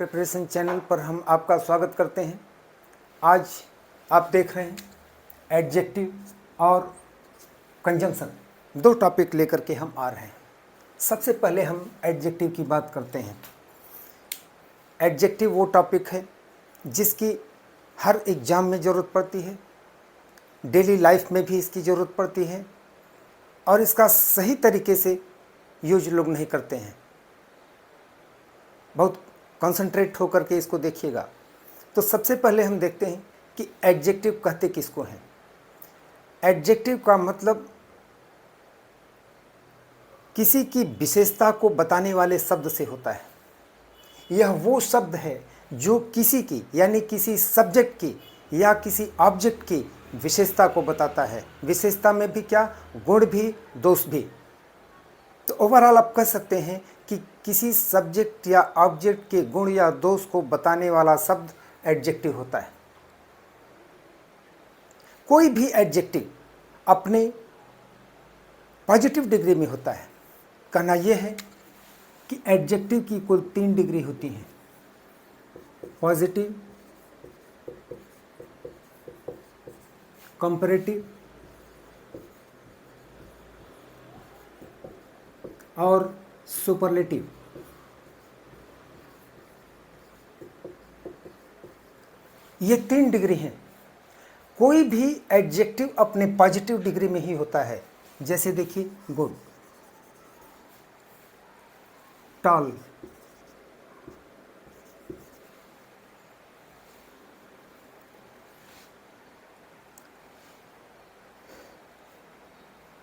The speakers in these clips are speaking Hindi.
प्रिपरेशन चैनल पर हम आपका स्वागत करते हैं। आज आप देख रहे हैं एडजेक्टिव और कंजंक्शन, दो टॉपिक लेकर के हम आ रहे हैं। सबसे पहले हम एडजेक्टिव की बात करते हैं। एडजेक्टिव वो टॉपिक है जिसकी हर एग्ज़ाम में ज़रूरत पड़ती है, डेली लाइफ में भी इसकी ज़रूरत पड़ती है और इसका सही तरीके से यूज लोग नहीं करते हैं। बहुत कंसंट्रेट होकर के इसको देखिएगा। तो सबसे पहले हम देखते हैं कि एडजेक्टिव कहते किसको हैं। एडजेक्टिव का मतलब किसी की विशेषता को बताने वाले शब्द से होता है। यह वो शब्द है जो किसी की यानी किसी सब्जेक्ट की या किसी ऑब्जेक्ट की विशेषता को बताता है। विशेषता में भी क्या, गुण भी, दोष भी। तो ओवरऑल आप कह सकते हैं कि किसी सब्जेक्ट या ऑब्जेक्ट के गुण या दोष को बताने वाला शब्द एडजेक्टिव होता है। कोई भी एडजेक्टिव अपने पॉजिटिव डिग्री में होता है। कहना यह है कि एडजेक्टिव की कुल 3 डिग्री होती हैं: पॉजिटिव, कंपैरेटिव और सुपरलेटिव। ये 3 डिग्री हैं। कोई भी एडजेक्टिव अपने पॉजिटिव डिग्री में ही होता है। जैसे देखिए, गुड, टॉल,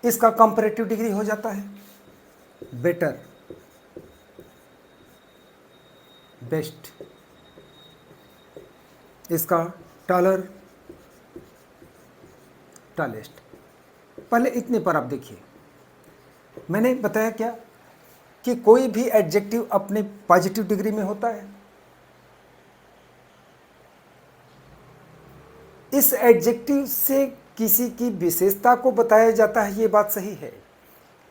इसका कंपैरेटिव डिग्री हो जाता है बेटर, बेस्ट। इसका टॉलर, टॉलेस्ट। पहले इतने पर आप देखिए, मैंने बताया क्या कि कोई भी एडजेक्टिव अपने पॉजिटिव डिग्री में होता है। इस एडजेक्टिव से किसी की विशेषता को बताया जाता है, ये बात सही है।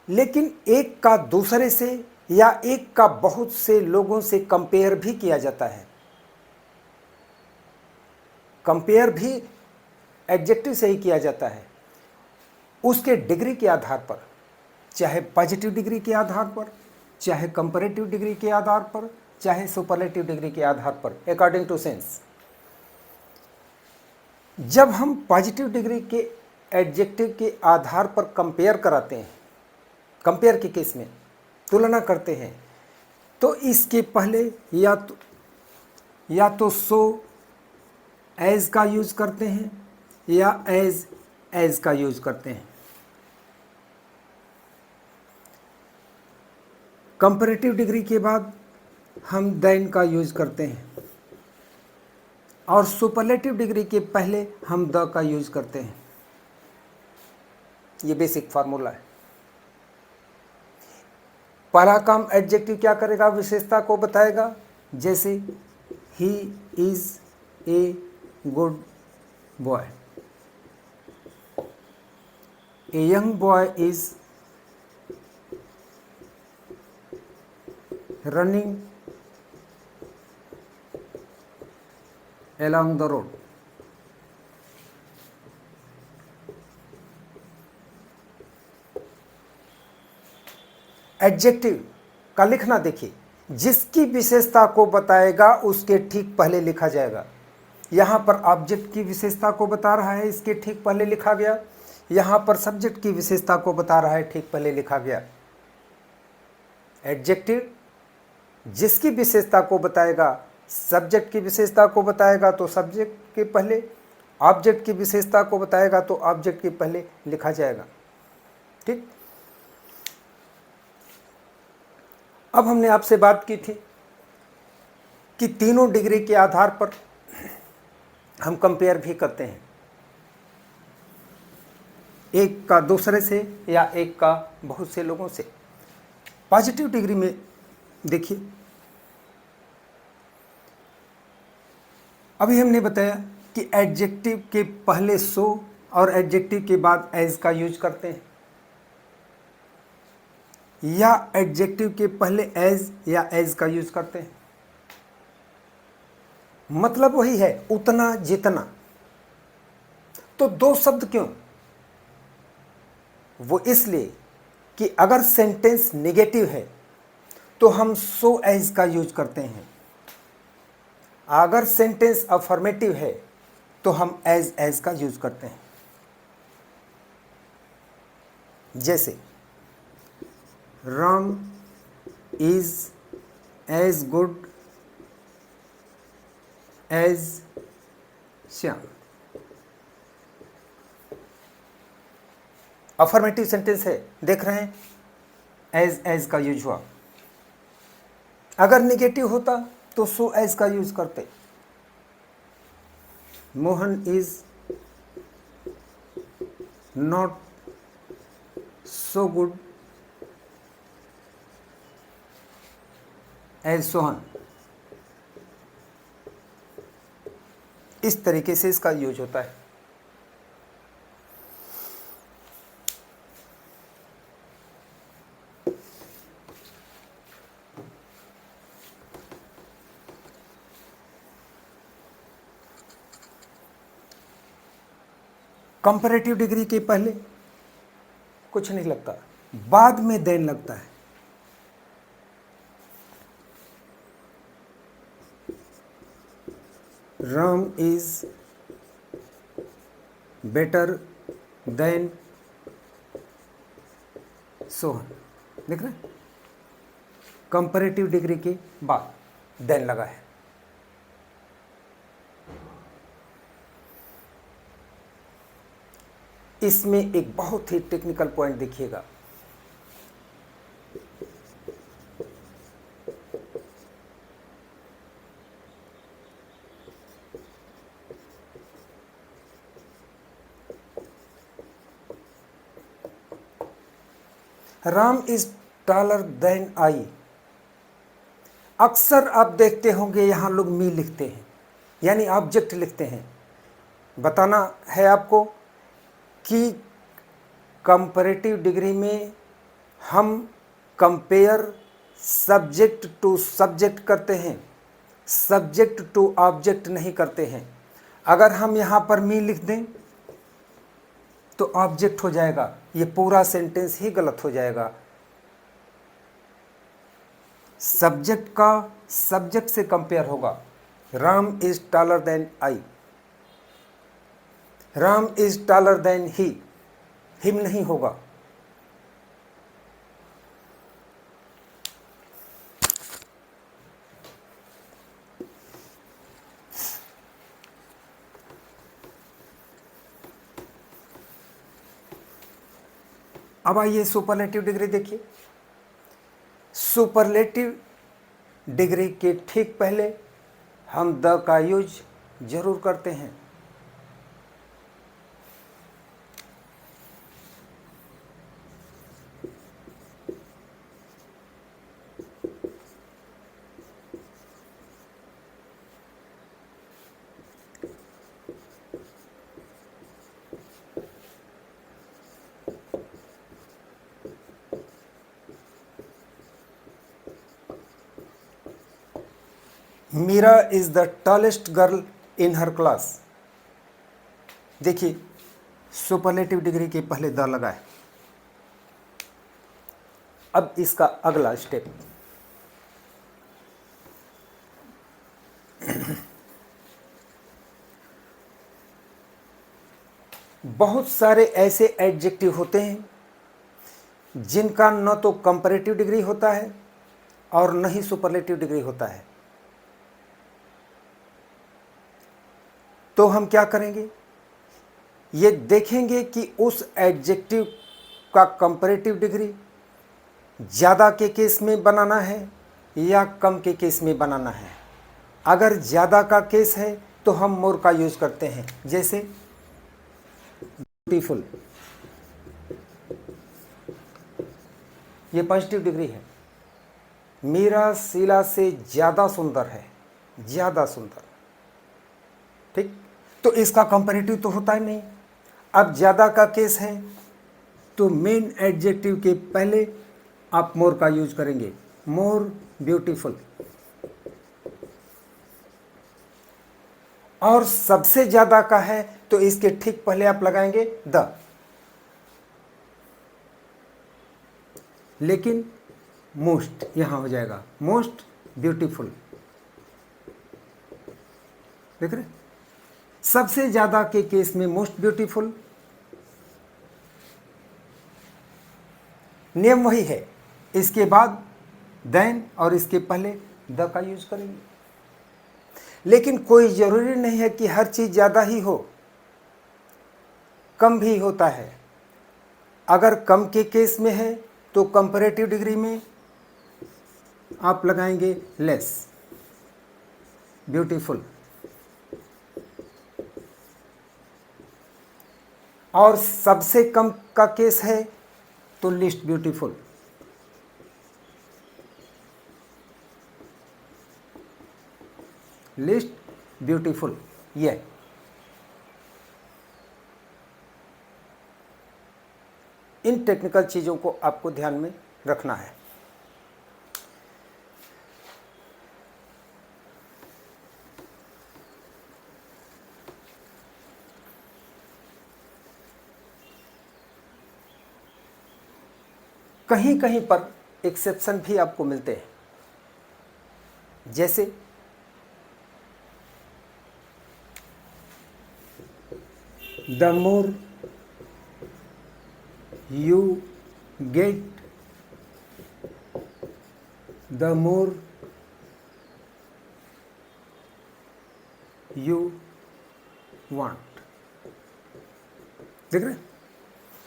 लेकिन एक का दूसरे से या एक का बहुत से लोगों से कंपेयर भी किया जाता है। कंपेयर भी एडजेक्टिव से ही किया जाता है, उसके डिग्री के आधार पर, चाहे पॉजिटिव डिग्री के आधार पर, चाहे कंपैरेटिव डिग्री के आधार पर, चाहे सुपरलेटिव डिग्री के आधार पर, अकॉर्डिंग टू सेंस। जब हम पॉजिटिव डिग्री के एडजेक्टिव के आधार पर कंपेयर कराते हैं, कंपेयर के केस में तुलना करते हैं, तो इसके पहले या तो सो एज का यूज करते हैं या एज का यूज करते हैं। कंपैरेटिव डिग्री के बाद हम देन का यूज करते हैं और सुपरलेटिव डिग्री के पहले हम द का यूज करते हैं। ये बेसिक फार्मूला है। पहला काम एडजेक्टिव क्या करेगा, विशेषता को बताएगा। जैसे he is a good boy, a young boy is running along the road। Adjective का लिखना देखिए, जिसकी विशेषता को बताएगा उसके ठीक पहले लिखा जाएगा। यहां पर ऑब्जेक्ट की विशेषता को बता रहा है, इसके ठीक पहले लिखा गया। यहां पर सब्जेक्ट की विशेषता को बता रहा है, ठीक पहले लिखा गया। एडजेक्टिव जिसकी विशेषता को बताएगा, सब्जेक्ट की विशेषता को बताएगा तो सब्जेक्ट के पहले, ऑब्जेक्ट की विशेषता को बताएगा तो ऑब्जेक्ट के पहले लिखा जाएगा। ठीक। अब हमने आपसे बात की थी कि तीनों डिग्री के आधार पर हम कंपेयर भी करते हैं, एक का दूसरे से या एक का बहुत से लोगों से। पॉजिटिव डिग्री में देखिए, अभी हमने बताया कि एडजेक्टिव के पहले सो और एडजेक्टिव के बाद एज का यूज करते हैं, या एडजेक्टिव के पहले एज या एज का यूज करते हैं। मतलब वही है, उतना जितना। तो दो शब्द क्यों? वो इसलिए कि अगर सेंटेंस नेगेटिव है तो हम सो एज का यूज करते हैं, अगर सेंटेंस अफर्मेटिव है तो हम एज का यूज करते हैं। जैसे Ram is as good as Shyam. Affirmative sentence है, देख रहे हैं, एज का यूज हुआ। अगर नेगेटिव होता तो सो एज का यूज करते। Mohan is not so good as Sohan. इस तरीके से इसका यूज होता है। कंपैरेटिव डिग्री के पहले कुछ नहीं लगता, बाद में देन लगता है। Ram is better than Sohan. देख रहे हैं, कंपैरेटिव डिग्री के बाद देन लगा है। इसमें एक बहुत ही टेक्निकल पॉइंट देखिएगा। Ram is taller than I. अक्सर आप देखते होंगे यहां लोग मी लिखते हैं, यानी ऑब्जेक्ट लिखते हैं। बताना है आपको कि कंपैरेटिव डिग्री में हम कंपेयर सब्जेक्ट टू सब्जेक्ट करते हैं, सब्जेक्ट टू ऑब्जेक्ट नहीं करते हैं। अगर हम यहाँ पर मी लिख दें तो ऑब्जेक्ट हो जाएगा, ये पूरा सेंटेंस ही गलत हो जाएगा। सब्जेक्ट का सब्जेक्ट से कंपेयर होगा। Ram is taller than I, Ram is taller than he, him नहीं होगा। अब आइए सुपरलेटिव डिग्री देखिए। सुपरलेटिव डिग्री के ठीक पहले हम द का यूज जरूर करते हैं। Meera is the tallest girl in her class. देखिए, सुपरलेटिव डिग्री के पहले द लगा है। अब इसका अगला स्टेप, बहुत सारे ऐसे एडजेक्टिव होते हैं जिनका न तो कंपैरेटिव डिग्री होता है और न ही सुपरलेटिव डिग्री होता है। तो हम क्या करेंगे, ये देखेंगे कि उस एडजेक्टिव का कंपैरेटिव डिग्री ज़्यादा के केस में बनाना है या कम के केस में बनाना है। अगर ज़्यादा का केस है तो हम मोर का यूज़ करते हैं। जैसे ब्यूटीफुल, ये पॉजिटिव डिग्री है। मीरा शीला से ज़्यादा सुंदर है, ज़्यादा सुंदर, ठीक। तो इसका कंपैरेटिव तो होता ही नहीं। अब ज़्यादा का केस है तो मेन एडजेक्टिव के पहले आप मोर का यूज करेंगे। More beautiful. और सबसे ज्यादा का है तो इसके ठीक पहले आप लगाएंगे द। लेकिन मोस्ट यहां हो जाएगा मोस्ट ब्यूटीफुल। देख रहे, सबसे ज्यादा के केस में मोस्ट ब्यूटीफुल। नियम वही है, इसके बाद देन और इसके पहले द का यूज करेंगे। लेकिन कोई जरूरी नहीं है कि हर चीज ज्यादा ही हो, कम भी होता है। अगर कम के केस में है तो कंपैरेटिव डिग्री में आप लगाएंगे लेस ब्यूटीफुल, और सबसे कम का केस है तो लिस्ट ब्यूटीफुल। लिस्ट ब्यूटीफुल, ये इन टेक्निकल चीजों को आपको ध्यान में रखना है। कहीं कहीं पर एक्सेप्शन भी आपको मिलते हैं, जैसे the more you get the more you want। देख रहे,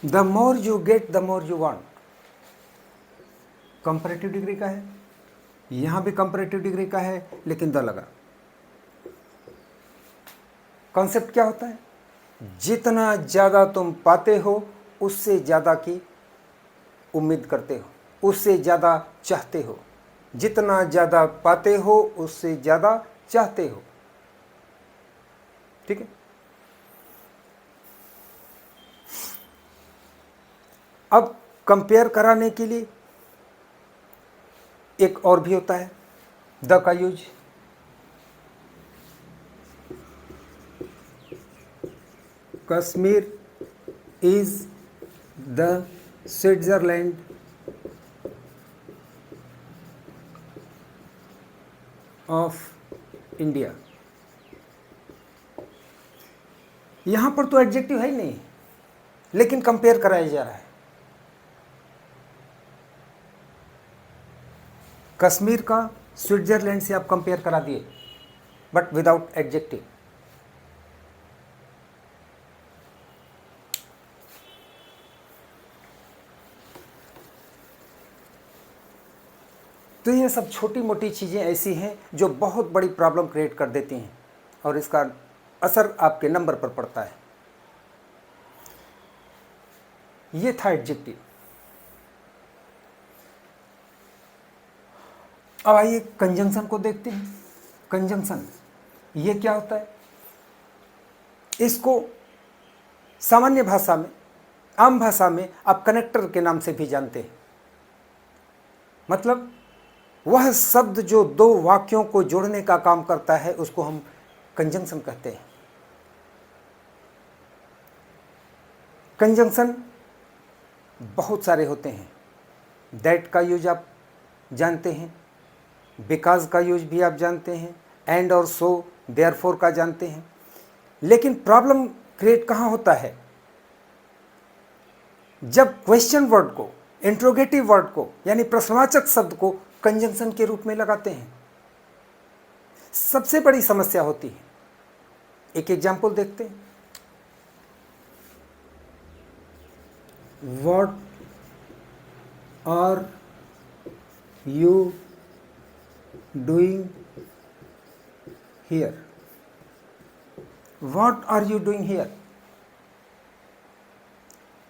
the more you get the more you want comparative degree का है, यहां भी कंपैरेटिव डिग्री का है लेकिन द लगा। कॉन्सेप्ट क्या होता है, जितना ज्यादा तुम पाते हो उससे ज़्यादा की उम्मीद करते हो, उससे ज़्यादा चाहते हो। जितना ज़्यादा पाते हो उससे ज़्यादा चाहते हो। ठीक है, अब कंपेयर कराने के लिए एक और भी होता है द का use. Kashmir is the Switzerland of India. यहां पर तो एडजेक्टिव है ही नहीं, लेकिन कंपेयर कराया जा रहा है। कश्मीर का स्विट्जरलैंड से आप कंपेयर करा दिए, बट विदाउट एडजेक्टिव। तो ये सब छोटी मोटी चीज़ें ऐसी हैं जो बहुत बड़ी प्रॉब्लम क्रिएट कर देती हैं और इसका असर आपके नंबर पर पड़ता है। ये था एडजेक्टिव। अब आइए कंजंक्शन को देखते हैं। कंजंक्शन ये क्या होता है, इसको सामान्य भाषा में, आम भाषा में आप कनेक्टर के नाम से भी जानते हैं। मतलब वह शब्द जो दो वाक्यों को जोड़ने का काम करता है उसको हम कंजंक्शन कहते हैं। कंजंक्शन बहुत सारे होते हैं। दैट का यूज आप जानते हैं, बिकॉज का यूज भी आप जानते हैं, एंड और सो देयरफॉर का जानते हैं। लेकिन प्रॉब्लम क्रिएट कहाँ होता है, जब क्वेश्चन वर्ड को, इंट्रोगेटिव वर्ड को यानी प्रश्नवाचक शब्द को कंजंक्शन के रूप में लगाते हैं, सबसे बड़ी समस्या होती है। एक एग्जाम्पल देखते हैं। What are you doing here. What are you doing here,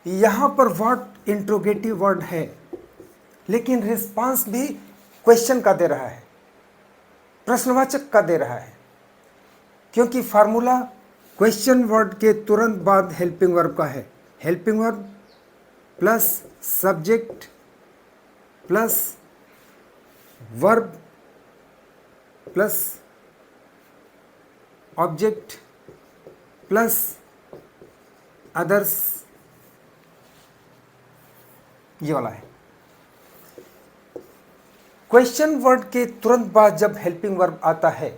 यहां पर व्हाट इंट्रोगेटिव वर्ड है, लेकिन रिस्पांस भी क्वेश्चन का दे रहा है, प्रश्नवाचक का दे रहा है, क्योंकि फार्मूला क्वेश्चन वर्ड के तुरंत बाद हेल्पिंग वर्ब का है। Helping verb plus subject plus verb plus object plus others, ये वाला है। क्वेश्चन वर्ड के तुरंत बाद जब हेल्पिंग वर्ब आता है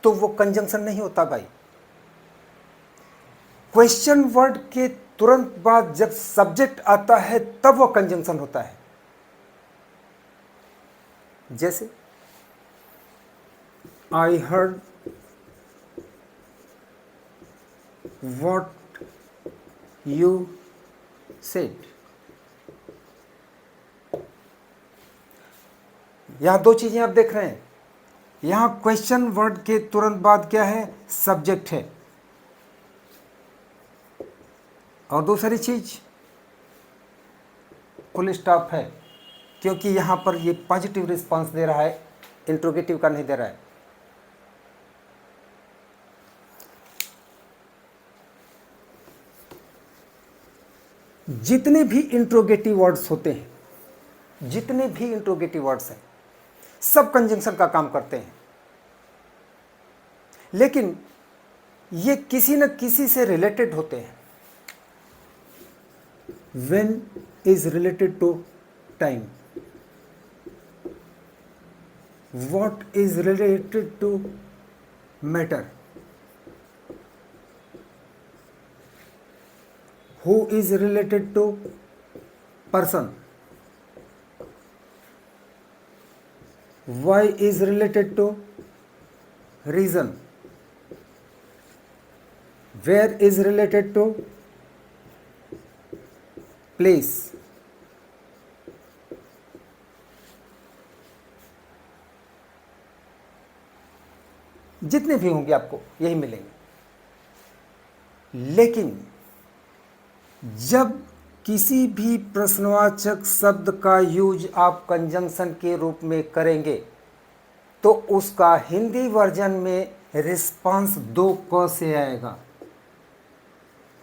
तो वो कंजंक्शन नहीं होता भाई। क्वेश्चन वर्ड के तुरंत बाद जब सब्जेक्ट आता है तब वो कंजंक्शन होता है। जैसे I heard what you said. यहां दो चीजें आप देख रहे हैं। यहां क्वेश्चन वर्ड के तुरंत बाद क्या है, सब्जेक्ट है, और दूसरी चीज फुल स्टॉप है, क्योंकि यहां पर ये पॉजिटिव रिस्पांस दे रहा है, इंट्रोगेटिव का नहीं दे रहा है। जितने भी इंट्रोगेटिव वर्ड्स होते हैं, जितने भी इंट्रोगेटिव वर्ड्स हैं, सब कंजंक्शन का काम करते हैं, लेकिन ये किसी न किसी से रिलेटेड होते हैं। When is related to time. What is related to matter. Who is related to person. Why is related to reason. Where is related to place. जितने भी होंगे आपको यही मिलेंगे। लेकिन जब किसी भी प्रश्नवाचक शब्द का यूज आप कंजंक्शन के रूप में करेंगे तो उसका हिंदी वर्जन में रिस्पांस 2 क से आएगा,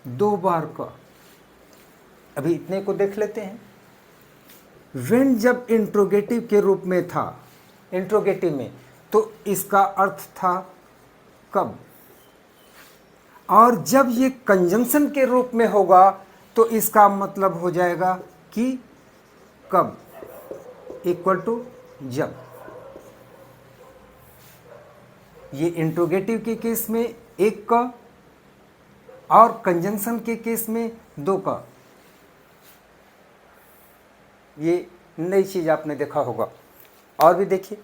2 बार का। अभी इतने को देख लेते हैं। व्हेन जब इंट्रोगेटिव के रूप में था, इंट्रोगेटिव में, तो इसका अर्थ था कब, और जब ये कंजंक्शन के रूप में होगा तो इसका मतलब हो जाएगा कि कब इक्वल टू जब। ये इंट्रोगेटिव के केस में 1 का और कंजंक्शन के केस में 2 का। ये नई चीज आपने देखा होगा। और भी देखिए,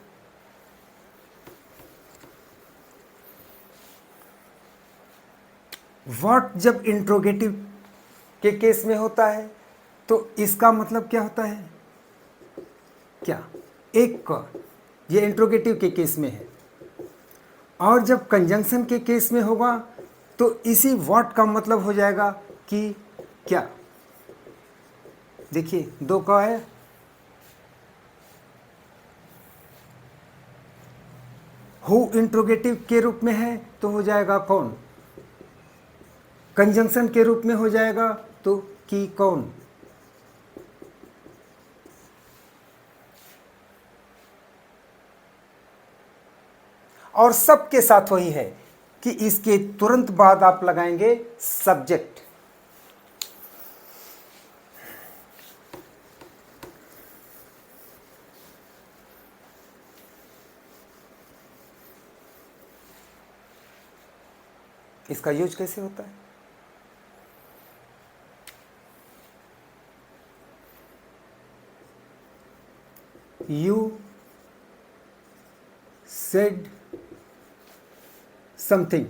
व्हाट जब इंट्रोगेटिव के केस में होता है तो इसका मतलब क्या होता है, क्या 1 का, ये इंट्रोगेटिव के केस में है। और जब कंजंक्शन के केस में होगा तो इसी व्हाट का मतलब हो जाएगा कि क्या। देखिए 2 का है। हु इंट्रोगेटिव के रूप में है तो हो जाएगा कौन, कंजंक्शन के रूप में हो जाएगा तो कि कौन। और सबके साथ वही है कि इसके तुरंत बाद आप लगाएंगे सब्जेक्ट। इसका यूज कैसे होता है, you said something.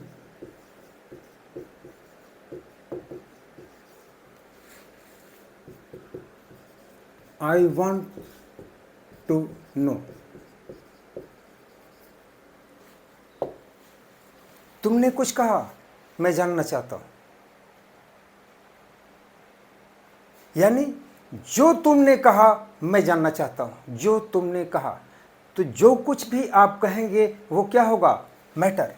I want to know. तुमने कुछ कहा, मैं जानना चाहता हूं। यानी जो तुमने कहा मैं जानना चाहता हूं, जो तुमने कहा। तो जो कुछ भी आप कहेंगे वो क्या होगा, मैटर।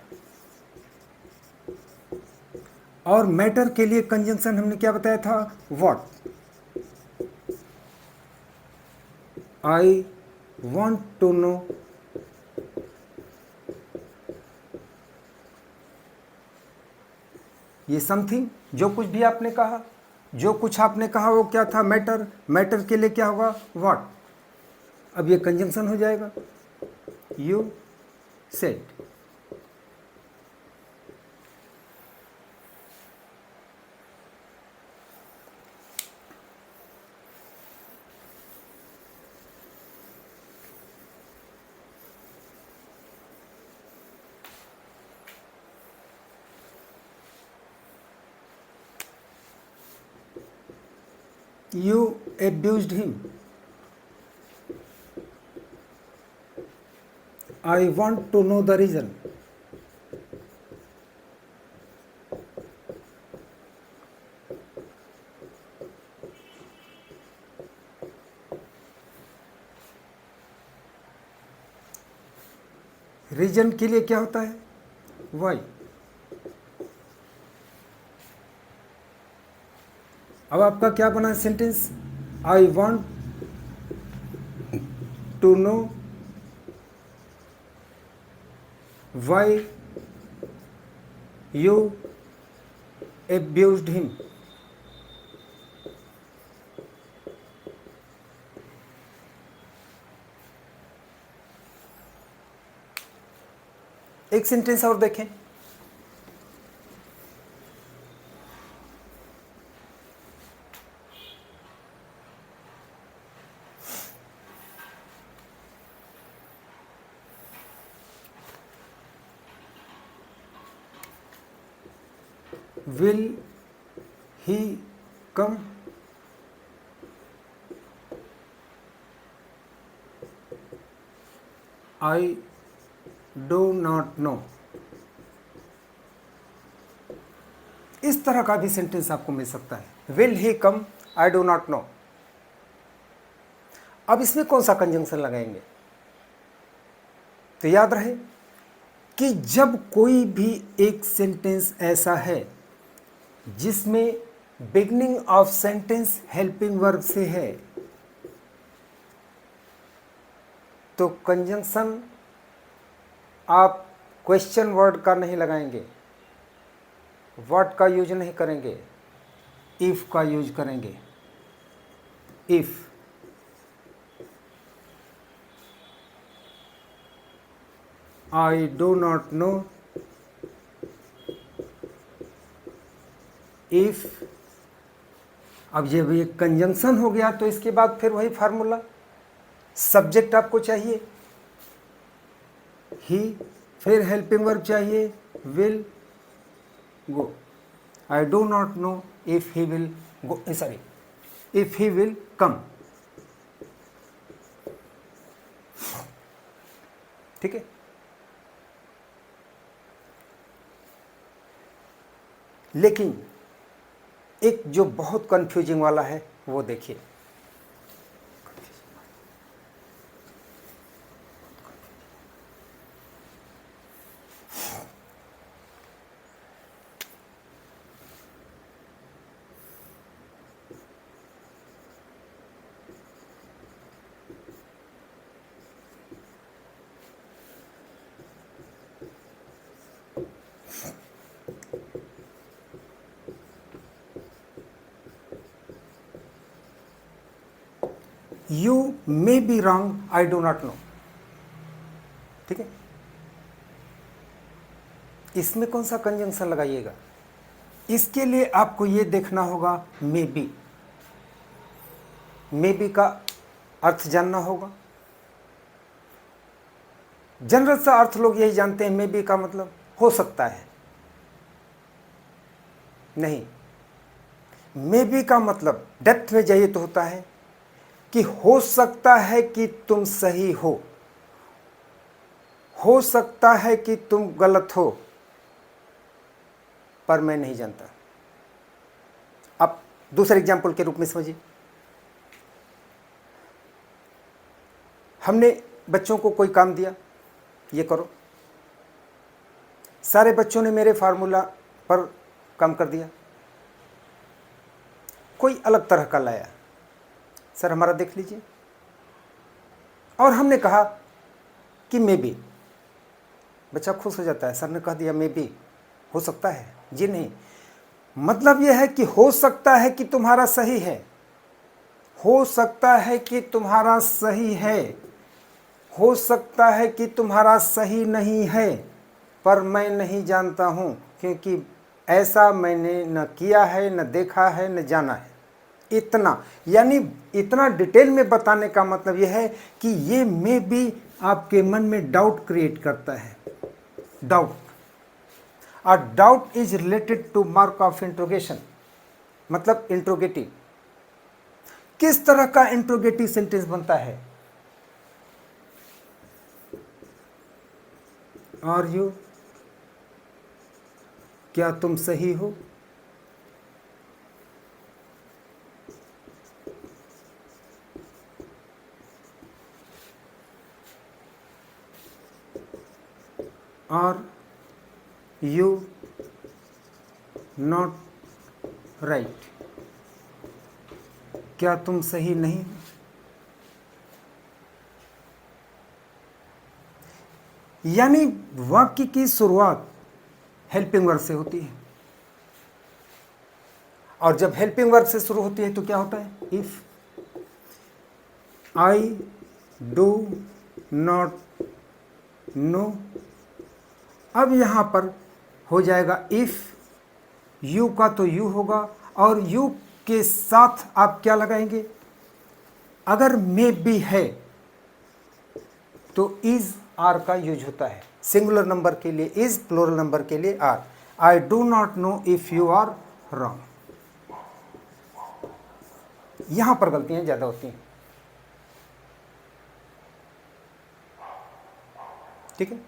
और मैटर के लिए कंजंक्शन हमने क्या बताया था, what. I want to know ये समथिंग, जो कुछ भी आपने कहा, जो कुछ आपने कहा वो क्या था? मैटर। मैटर के लिए क्या होगा? व्हाट। अब ये कंजंक्शन हो जाएगा, you said. You abused him. I want to know the reason. Reason के लिए क्या होता है? वाई। अब आपका क्या बना sentence? I want to know why you abused him. एक सेंटेंस और देखें। Will he come? I do not know. इस तरह का भी सेंटेंस आपको मिल सकता है। Will he come? I do not know. अब इसमें कौन सा कंजंक्शन लगाएंगे? तो याद रहे कि जब कोई भी एक सेंटेंस ऐसा है जिसमें beginning of sentence helping verb से है, तो कंजंक्शन आप क्वेश्चन वर्ड का नहीं लगाएंगे, व्हाट का यूज नहीं करेंगे, इफ का यूज करेंगे। If I do not know, if. अब जब ये कंजंक्शन हो गया तो इसके बाद फिर वही फार्मूला, सब्जेक्ट आपको चाहिए ही, फिर हेल्पिंग वर्ब चाहिए will go. I do not know if he will go, sorry, if he will come. ठीक है। लेकिन एक जो बहुत कंफ्यूजिंग वाला है वो देखिए। You may be wrong, I do not no. ठीक है। इसमें कौन सा कंजंक्शन लगाइएगा? इसके लिए आपको ये देखना होगा मे बी। मे बी का अर्थ जानना होगा। जनरल सा अर्थ लोग यही जानते हैं, मे बी का मतलब हो सकता है। नहीं, मे बी का मतलब डेप्थ में जाइए तो होता है कि हो सकता है कि तुम सही हो सकता है कि तुम गलत हो, पर मैं नहीं जानता। अब दूसरे एग्जाम्पल के रूप में समझिए। हमने बच्चों को कोई काम दिया, ये करो। सारे बच्चों ने मेरे फार्मूला पर काम कर दिया। कोई अलग तरह का लाया, सर हमारा देख लीजिए। और हमने कहा कि मे बी। बच्चा खुश हो जाता है, सर ने कह दिया मे बी, हो सकता है। जी नहीं, मतलब यह है कि हो सकता है कि तुम्हारा सही है, हो सकता है कि तुम्हारा सही है, हो सकता है कि तुम्हारा सही नहीं है, पर मैं नहीं जानता हूँ, क्योंकि ऐसा मैंने न किया है, न देखा है, न जाना है। इतना, यानी इतना डिटेल में बताने का मतलब यह है कि ये में भी आपके मन में डाउट क्रिएट करता है। Doubt, a doubt is related to mark of interrogation, मतलब इंट्रोगेटिव। किस तरह का इंट्रोगेटिव सेंटेंस बनता है? आर यू, क्या तुम सही हो? आर यू नॉट राइट, क्या तुम सही नहीं हो? यानी वाक्य की शुरुआत हेल्पिंग वर्ब से होती है, और जब हेल्पिंग वर्ब से शुरू होती है तो क्या होता है? If I do not no, अब यहां पर हो जाएगा इफ, यू का तो यू होगा, और यू के साथ आप क्या लगाएंगे? अगर मे बी है तो इज आर का यूज होता है। सिंगुलर नंबर के लिए इज, प्लूरल नंबर के लिए are. I do not know if you are wrong. यहां पर गलतियां ज्यादा होती हैं, ठीक है।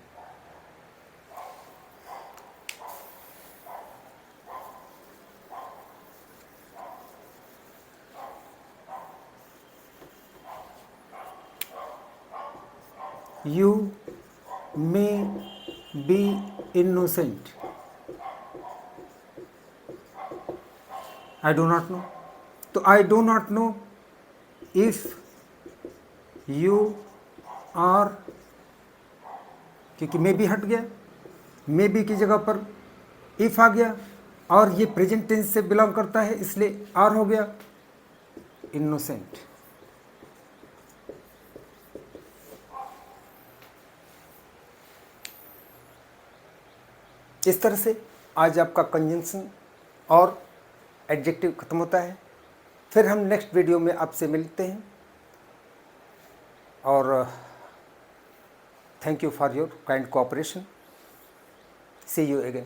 You may be innocent, I do not know, तो I do not know if you are, क्योंकि मे बी हट गया, मे बी की जगह पर इफ आ गया, और ये प्रेजेंट टेंस से बिलोंग करता है इसलिए आर हो गया, इनोसेंट। इस तरह से आज आपका कंजंक्शन और एडजेक्टिव खत्म होता है। फिर हम नेक्स्ट वीडियो में आपसे मिलते हैं, और thank you for your kind cooperation. See you again.